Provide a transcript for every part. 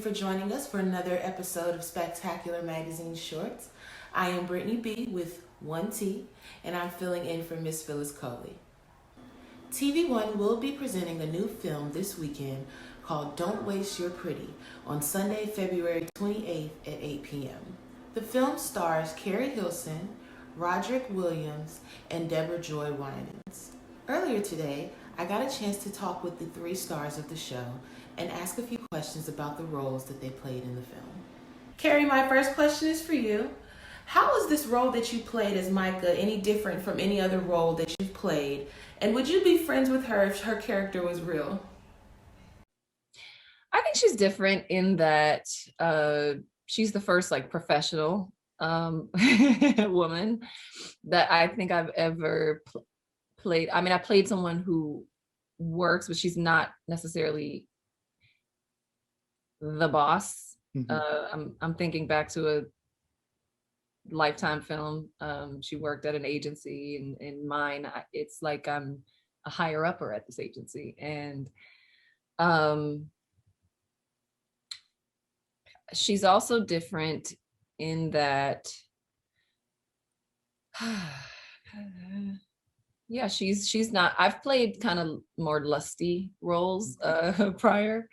for joining us for another episode of Spectacular Magazine Shorts. I am Britany B with 1T, and I'm filling in for Miss Phyllis Coley. TV One will be presenting a new film this weekend called Don't Waste Your Pretty on Sunday, February 28th at 8 p.m. The film stars Keri Hilson, Redaric Williams, and Deborah Joy Winans. Earlier today, I got a chance to talk with the three stars of the show and ask a few questions about the roles that they played in the film. Keri, my first question is for you. How is this role that you played as Micah any different from any other role that you've played? And would you be friends with her if her character was real? I think she's different in that she's the first professional woman that I think I've ever played. I mean, I played someone who works, but she's not necessarily the boss. Mm-hmm. I'm thinking back to a Lifetime film. She worked at an agency, and in mine, it's like I'm a higher upper at this agency, and she's also different in that yeah, she's not. I've played kind of more lusty roles prior,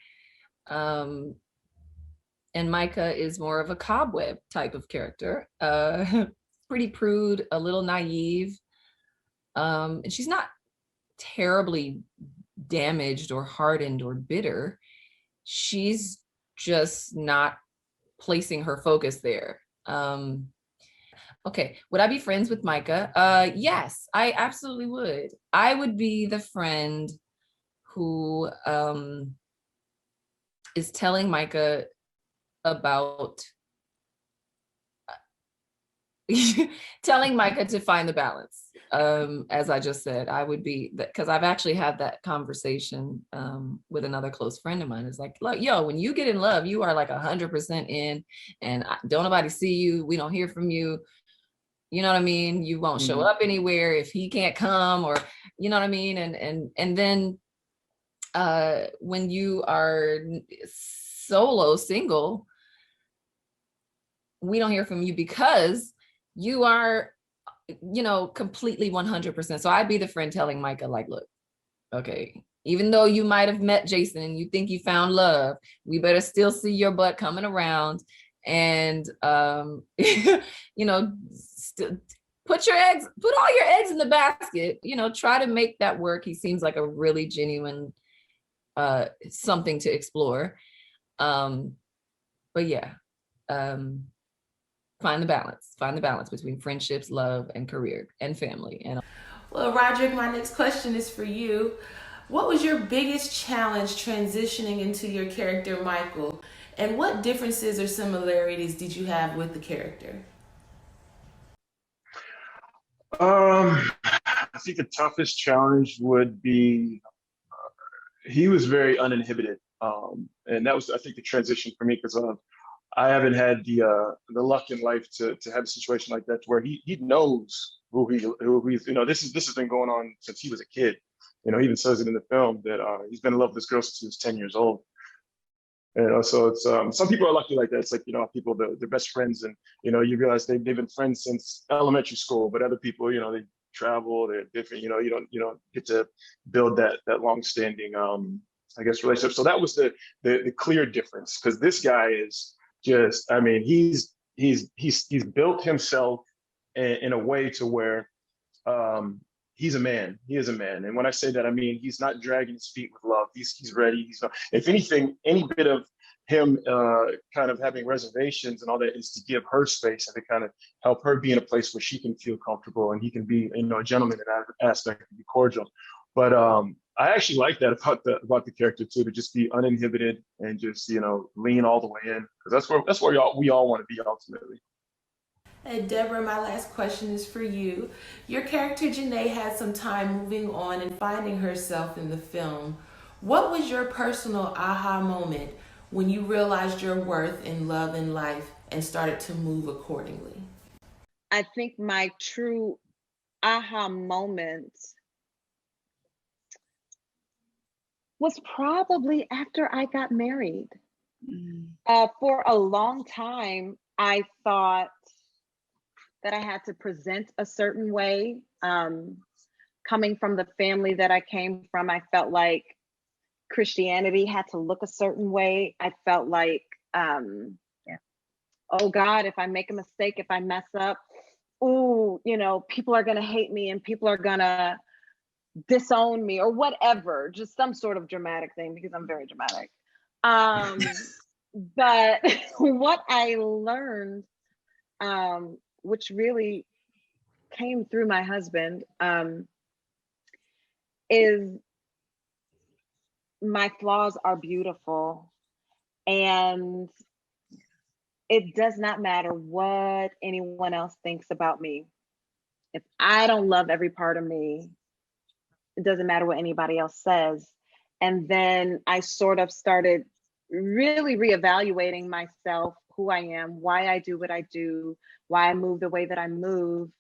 and Micah is more of a cobweb type of character, pretty prude, a little naive, and she's not terribly damaged or hardened or bitter. She's just not placing her focus there. Okay, would I be friends with Micah? Yes, I absolutely would. I would be the friend who is telling Micah about telling Micah to find the balance. As I just said, I would be that, because I've actually had that conversation with another close friend of mine. It's like, look, yo, when you get in love, you are like 100% in, and don't nobody see you. We don't hear from you. You know what I mean? You won't show up anywhere if he can't come, or you know what I mean? And then when you are solo, single, we don't hear from you because you are, completely 100%. So I'd be the friend telling Micah, like, look, okay, even though you might have met Jason and you think you found love, we better still see your butt coming around, and put all your eggs in the basket, try to make that work. He seems like a really genuine something to explore. But yeah, find the balance between friendships, love, and career, and family. And well, Redaric, my next question is for you. What was your biggest challenge transitioning into your character, Michael? And what differences or similarities did you have with the character? I think the toughest challenge would be he was very uninhibited, and that was, I think, the transition for me, because I haven't had the luck in life to have a situation like that, where he knows who he's, this has been going on since he was a kid. He even says it in the film that he's been in love with this girl since he was 10 years old. So it's some people are lucky like that. It's like, people, they're best friends, and you realize they've been friends since elementary school. But other people, they travel, they're different. You don't get to build that long-standing I guess relationship. So that was the clear difference, because this guy is just, I mean, he's built himself in a way to where he's a man. He is a man. And when I say that, I mean, he's not dragging his feet with love. He's ready. He's not, if anything, any bit of him kind of having reservations and all that is to give her space and to kind of help her be in a place where she can feel comfortable, and he can be, a gentleman in that aspect, and be cordial. But I actually like that about the character too, to just be uninhibited and just, lean all the way in, because that's where we all want to be ultimately. Hey, Deborah, my last question is for you. Your character, Janae, had some time moving on and finding herself in the film. What was your personal aha moment when you realized your worth in love and life and started to move accordingly? I think my true aha moment was probably after I got married. For a long time, I thought that I had to present a certain way. Coming from the family that I came from, I felt like Christianity had to look a certain way. I felt like, oh God, if I make a mistake, if I mess up, ooh, people are gonna hate me and people are gonna disown me or whatever, just some sort of dramatic thing because I'm very dramatic. But what I learned, which really came through my husband, is my flaws are beautiful, and it does not matter what anyone else thinks about me. If I don't love every part of me, it doesn't matter what anybody else says. And then I sort of started really reevaluating myself, who I am, why I do what I do, why I move the way that I move.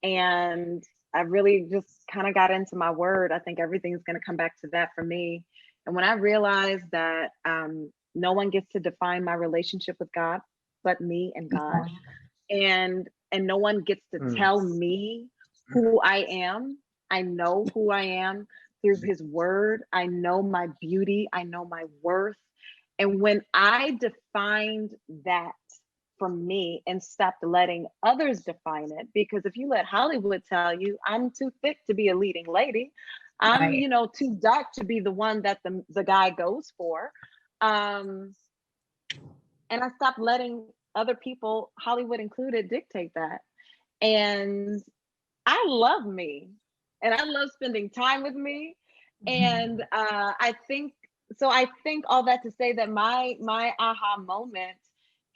And I really just kind of got into my word. I think everything's going to come back to that for me. And when I realized that no one gets to define my relationship with God but me and God, and no one gets to tell me who I am. I know who I am through his word. I know my beauty. I know my worth. And when I defined that for me and stopped letting others define it, because if you let Hollywood tell you I'm too thick to be a leading lady, I'm Right. too dark to be the one that the guy goes for, and I stopped letting other people, Hollywood included, dictate that. And I love me, and I love spending time with me. And I think all that to say that my aha moment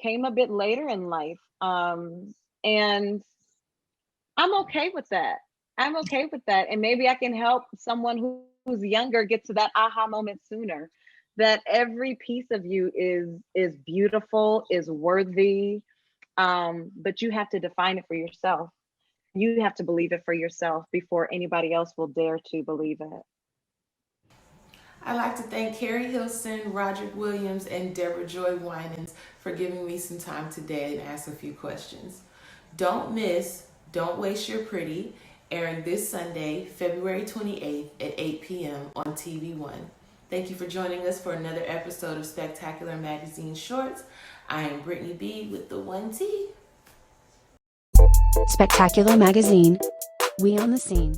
came a bit later in life, and I'm okay with that. I'm okay with that, and maybe I can help someone who's younger get to that aha moment sooner. That every piece of you is beautiful, is worthy, but you have to define it for yourself. You have to believe it for yourself before anybody else will dare to believe it. I'd like to thank Keri Hilson, Redaric Williams, and Deborah Joy Winans for giving me some time today and ask a few questions. Don't miss Don't Waste Your Pretty, airing this Sunday, February 28th at 8 p.m. on TV1. Thank you for joining us for another episode of Spectacular Magazine Shorts. I am Britany B with the 1T. Spectacular Magazine. We on the scene.